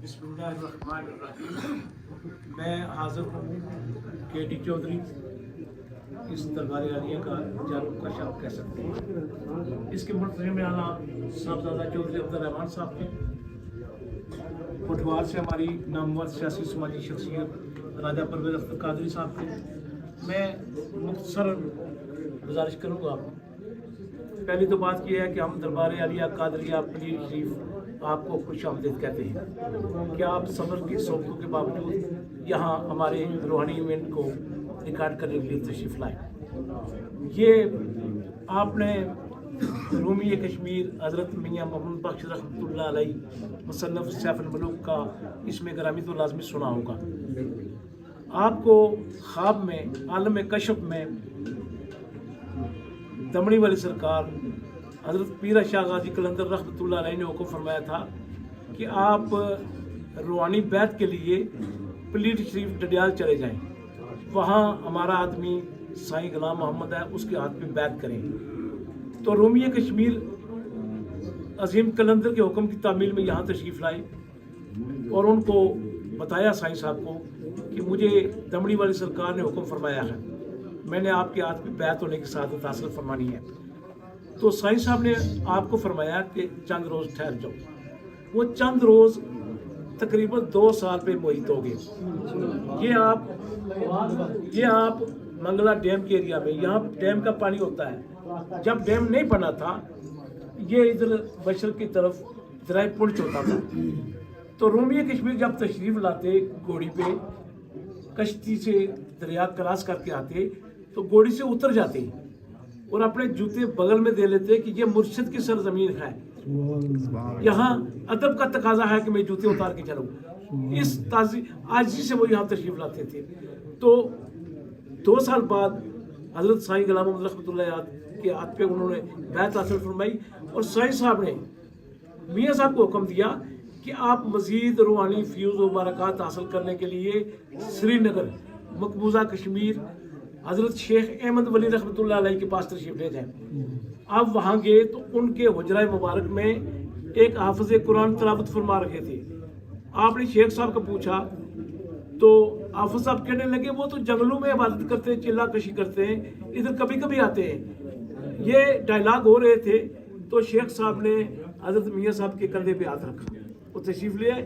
बिस्मिल्लाहिर्रहमानिर्रहीम। मैं हाजिर हूँ के.डी. चौधरी, इस दरबार आलिया का जारूक का शाप कह सकते हैं। इसके मुंतज़िम आला साहबजादा चौधरी अब्दुर्रहमान साहब थे। पुठवार से हमारी नामवर सियासी समाजी शख्सियत राजा परवेज़ अख्तर कादरी साहब थे। मैं मुख्तसर गुजारिश करूँगा। पहली तो बात यह है कि हम दरबार आलिया कादरिया पीर शरीफ आपको खुश आमदीद कहते हैं कि आप सफ़र की सोबतों के बावजूद यहाँ हमारे रूहानी इवेंट को रिकॉर्ड करने के लिए तशरीफ़ लाए। ये आपने रूमी कश्मीर हज़रत मियाँ मोहम्मद बख्श रहमतुल्लाह अलैह मुसन्नफ़ सैफ़ुल मलूक का इसमें ग्रामी तो लाजमी सुना होगा। आपको ख्वाब में आलम कशफ में दमड़ी वाली सरकार हज़रत पीर शाह गाजी कलंदर रहमतुल्लाह अलैह ने हुक्म फरमाया था कि आप रूहानी बैत के लिए पलीट शरीफ डडियाल चले जाएं। वहाँ हमारा आदमी साईं गुलाम मोहम्मद है, उसके हाथ में बैत करें। तो रूमी कश्मीर अजीम कलंदर के हुक्म की तामील में यहाँ तशरीफ़ लाए और उनको बताया साईं साहब को कि मुझे दमड़ी वाली सरकार ने हुक्म फरमाया है, मैंने आपके हाथ में बैत होने की सादत हासिल फरमानी है। तो साईं साहब ने आपको फरमाया कि चंद रोज़ ठहर जाओ। वो चंद रोज़ तकरीबन 2 साल पे मोहित हो गए। ये आप मंगला डैम के एरिया में, यहाँ डैम का पानी होता है। जब डैम नहीं बना था, ये इधर बशर की तरफ दरिया पुंछ होता था। तो रूमी कश्मीर जब तशरीफ़ लाते घोड़ी पे, कश्ती से दरिया क्रॉस करके आते, तो घोड़ी से उतर जाते और अपने जूते बगल में दे लेते कि ये मुर्शिद की सरजमीन है, यहाँ अदब का तकाजा है कि मैं जूते उतार के चलूँ। इस आजी से वो यहाँ तशरीफ़ लाते थे। तो 2 साल बाद हज़रत साईं गुलाम मोहम्मद रहमतुल्लाह के हाथ पे उन्होंने बैत हासिल फरमाई और साईं साहब ने मियाँ साहब को हुक्म दिया कि आप मज़ीद रूहानी फ्यूज़ व बरक़ात हासिल करने के लिए श्रीनगर मकबूजा कश्मीर हज़रत शेख अहमद वली रहमतुल्लाह अलैह के पास तशरीफ़ ले जाएँ। आप वहाँ गए तो उनके हुजरा मुबारक में एक हाफ़िज़ कुरान तिलावत फरमा रखे थे। आपने शेख साहब को पूछा तो हाफ़िज़ साहब कहने लगे वो तो जंगलों में इबादत करते हैं, चिल्ला कशी करते हैं, इधर कभी कभी आते हैं। ये डायलॉग हो रहे थे तो शेख साहब ने हज़रत मियाँ साहब के कंधे पे हाथ रखा, वो तशरीफ़ ले आए।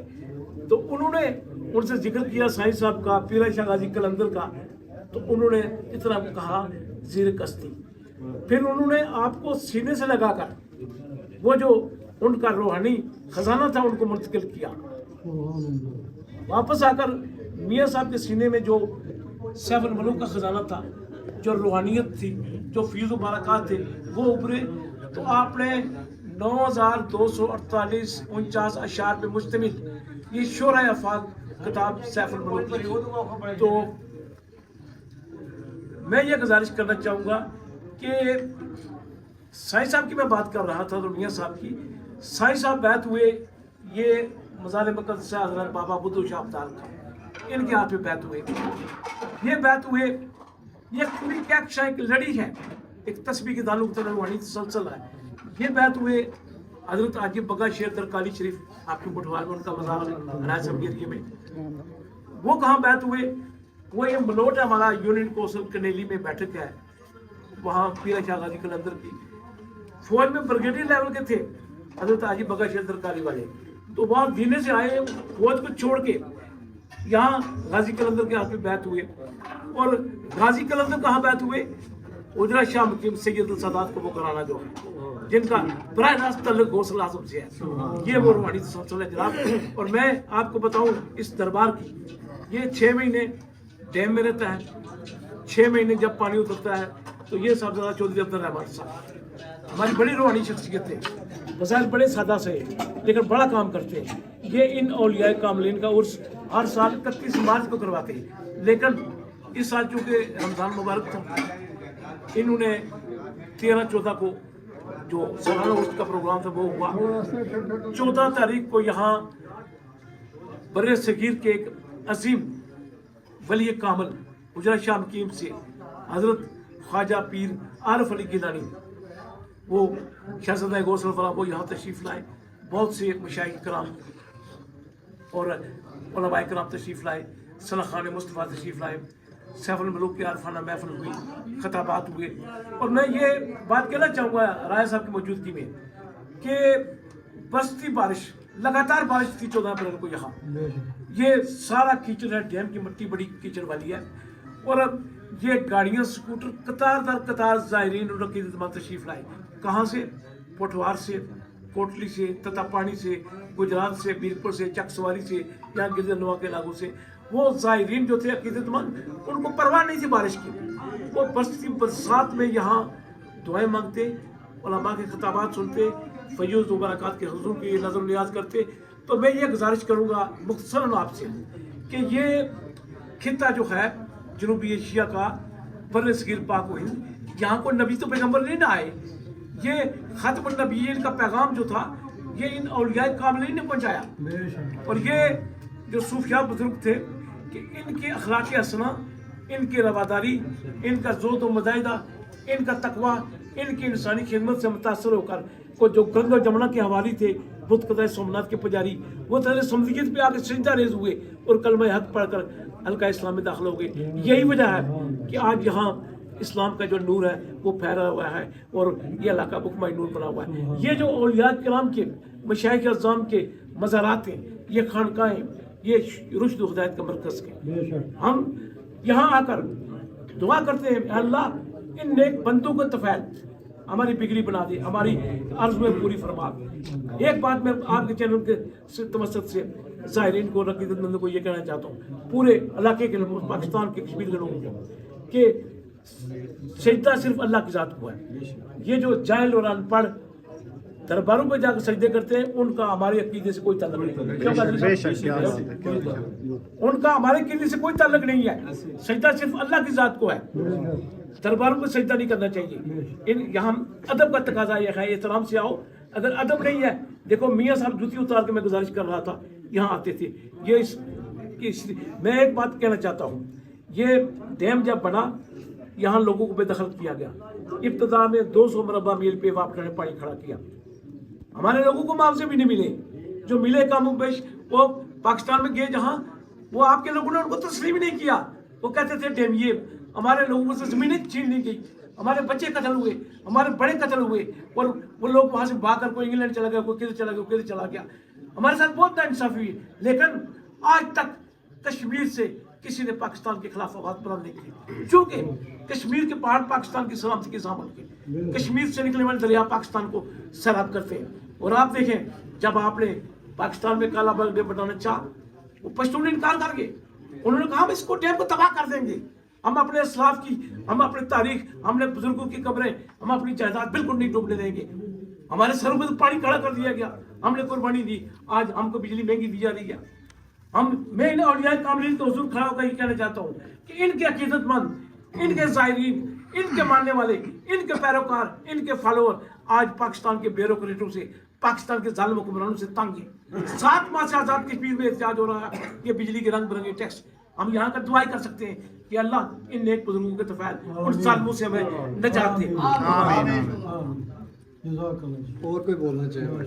तो उन्होंने उनसे जिक्र किया साईं साहब का, पीर शाह गाजी कलंदर का। तो उन्होंने इतना कहा ज़ीर कश्ती। फिर उन्होंने आपको सीने से लगाकर वो जो उनका रूहानी खजाना था उनको मुंतकिल किया। वापस आकर मियाँ साहब के सीने में जो सैफ़ुल मलूक का खजाना था, जो रूहानियत थी, जो फीज़ व बरक़ात थे, वो उभरे। तो आपने 9248 अशार पे मुश्तमिल ये शोरा आफाक किताब सैफ़ुल मलूक लिखी। तो मैं ये गुजारिश करना चाहूँगा कि साईं साहब की मैं बात कर रहा था तो मियाँ साहब की, साईं साहब बैत हुए, ये मज़ार मुक़द्दस हज़रत बाबा बुद्धू शाह अब्दाल का, इनके हाथ में बैत हुए। ये बैत हुए, ये पूरी क्या एक लड़ी है, एक तस्बीह के दालू की तरह रूहानी तसलसल है। ये बैत हुए हज़रत आजिब बगा शेर तरकाली शरीफ, आपके पुठवाल में उनका मज़ार राय समगेरिया में। वो कहाँ बैत हुए? वो ये मलोट है, हमारा यूनियन कौंसिल कनेली में बैठक है, वहाँ पीर शाह गाजी कलंदर की फौज में ब्रिगेडियर लेवल के थे हज़रत आजिब बगा शेर तरकाली वाले। तो वहाँ दीने से आए, फौज को छोड़ के यहाँ गाजी कलंदर के हाथ में बैत हुए। और गाजी कलंदर कहाँ बैत हुए? उजरा शाह मुकीम सैयद सादात को वो कराना जो है, जिनका बराह रास्त तल्लुक गौसल आज़म से है, ये वो रूहानी तसलसल है जनाब। और मैं आपको बताऊँ इस दरबार की, ये 6 महीने डैम में रहता है, 6 महीने जब पानी उतरता है तो ये साहबजादा चौधरी अब्दुर्रहमान साहब हमारी बड़ी रूहानी शख्सियत है। वसाइल बड़े सादा से लेकिन बड़ा काम करते हैं। ये इन औलिया कामलीन का उर्स हर साल 31 मार्च को करवाते हैं, लेकिन इस साल चूँकि रमज़ान मुबारक था, इन्होंने 13-14 को जो सालाना उर्स का प्रोग्राम था वो हुआ। 14 तारीख को यहाँ बर्रे सगीर के एक अजीम वली कामल उजरा शाह मुकीम से हज़रत ख्वाजा पीर आरफ अली गिलानी, वो शहज़ादा गौसल फला, वो यहाँ तशरीफ़ लाए। बहुत से मशाइख कराम और उलमाए कराम तशरीफ़ लाए, सना खान मुस्तफ़ा तशरीफ़ लाए, सैफुल मलूक की आरफाना महफिल हुई, खताबात हुए। और मैं ये बात कहना चाहूँगा राय साहब की मौजूदगी में कि बरसती बारिश, लगातार बारिश थी 14 अप्रैल को यहाँ, ये सारा कीचड़ है, डैम की मिट्टी बड़ी कीचड़ वाली है। और अब ये गाड़ियाँ स्कूटर कतार दर कतार ज़ायरीन और अकीदतमंद तशरीफ़ लाए। कहाँ से? पोठवार से, कोटली से, ततापानी से, गुजरात से, बीरपुर से, चकसवारी से, या गिरदनवा के इलाकों से। वो ज़ायरीन जो थे अकीदतमंद, उनको परवाह नहीं थी बारिश की। वो बरसती बरसात में यहाँ दुआएं मांगते, उलमा के खिताबात सुनते, फयूज़ व बरक़ात के हुज़ूर की नज़र नियाज करते। तो मैं ये गुजारिश करूँगा मुख्तसरन आपसे कि ये खित्ता जो है जनूबी एशिया का बर्र सगीर पाक व हिंद, यहाँ को नबी तो पैगम्बर नहीं ना आए। ये ख़ातमुन नबीय्यीन का पैगाम जो था ये इन औलियाए कामिलीन ने पहुँचाया। और ये जो सूफिया बुजुर्ग थे कि इनके अखलाक़ हसना, इनकी रवादारी, इनका ज़ोद व मुजाहिदा, इनका तकवा, इनकी इंसानी खिदमत से मुतासर होकर को जो गंगा जमुना के हवाली थे, बुत कदा सोमनाथ के पुजारी, वो तरह समदियत पे आके सिजदा रेज़ हुए और कलमा हक पढ़कर हल्का इस्लाम में दाखिल हो गए। यही वजह है कि आज यहाँ इस्लाम का जो नूर है वो फैला हुआ है और ये इलाका बुकमाई नूर बना हुआ है। ये जो औलिया किराम के, मशाइख अज़्ज़ाम के मज़ारात हैं, ये खानकाएँ, ये रुश्द व हिदायत का मरकज़ के। हम यहाँ आकर दुआ करते हैं, अल्लाह इन नेक बंदों को तफ़ैल हमारी बिगड़ी बना दे, हमारी अर्ज़ में पूरी फरमा। एक बात मैं आपके चैनल के तवसत से ज़ायरीन को, अक़ीदतमंदों को ये कहना चाहता हूँ, पूरे इलाके के लोगों, पाकिस्तान के, कश्मीर के लोगों को, कि सजदा सिर्फ अल्लाह की ज़ात को है। ये जो जाहिल और अनपढ़ दरबारों पर जाकर सजदे करते हैं, उनका हमारे अकीदे से कोई ताल्लुक नहीं है। उनका हमारे अकीदे से कोई ताल्लुक नहीं है। सजदा सिर्फ अल्लाह की ज़ात को है, दरबारों पर सजदा नहीं करना चाहिए। इन यहाँ अदब का तकाजा यह है, एहतराम से आओ। अगर अदब नहीं है, देखो मियाँ साहब जूती उतार के मैं गुजारिश कर रहा था, यहाँ आते थे। मैं एक बात कहना चाहता हूँ, ये डैम जब बना यहाँ लोगों को बेदखल किया गया। इब्तिदा में 200 मरबा मील पे वापस ने पानी खड़ा किया। हमारे लोगों को मुआवजे भी नहीं मिले, जो मिले कम बेश वो पाकिस्तान में गए जहाँ, वो आपके लोगों ने उनको तस्लीम ही नहीं किया। वो कहते थे डैम, ये हमारे लोगों से ज़मीनें छीन ली गई, हमारे बच्चे कत्ल हुए, हमारे बड़े कत्ल हुए, और वो लोग वहाँ से भाग कर कोई इंग्लैंड चला गया, कोई किधर चला गया, किधर चला गया। हमारे साथ बहुत नाइंसाफ़ी हुई, लेकिन आज तक कश्मीर से किसी ने पाकिस्तान के खिलाफ आवाज़ बुलंद नहीं की, चूँकि कश्मीर के पहाड़ पाकिस्तान की सलामती के ज़ामन के, कश्मीर से निकलने वाले दरिया पाकिस्तान को सैराब करते हैं। और आप देखें, जब आपने पाकिस्तान में काला बाग डैम बनाना चाहा, वो पश्तून ने इनकार कर गए। उन्होंने कहा हम इसको डैम को तबाह कर देंगे, हम अपने असलाफ की, हम अपनी तारीख, हमने बुजुर्गों की कब्रें, हम अपनी जायदाद बिल्कुल नहीं डूबने देंगे। हमारे सरों में तो पानी खड़ा कर दिया गया, हमने कुर्बानी दी, आज हमको बिजली महंगी दी जा रही है। मैं इन औलिया कामिलीन के हुजूर खड़ा होकर ये कहना चाहता हूँ कि इनके अकीदतमंद, इनके ज़ायरीन, इनके मानने वाले, इनके पैरोकार, इनके फॉलोअर आज पाकिस्तान के ब्यूरोक्रेटों से, पाकिस्तान के जालिम हुक्मरानों से तंग है। 7 माह से आज़ाद कश्मीर में एहतजाज हो रहा है, ये बिजली के रंग बिरंगे टैक्स। हम यहाँ कर दुआई कर सकते हैं कि अल्लाह इन नेक बुजुर्गों के तफ़ैल उन जालिमों से हमें नजात दे। और कोई बोलना चाहिए?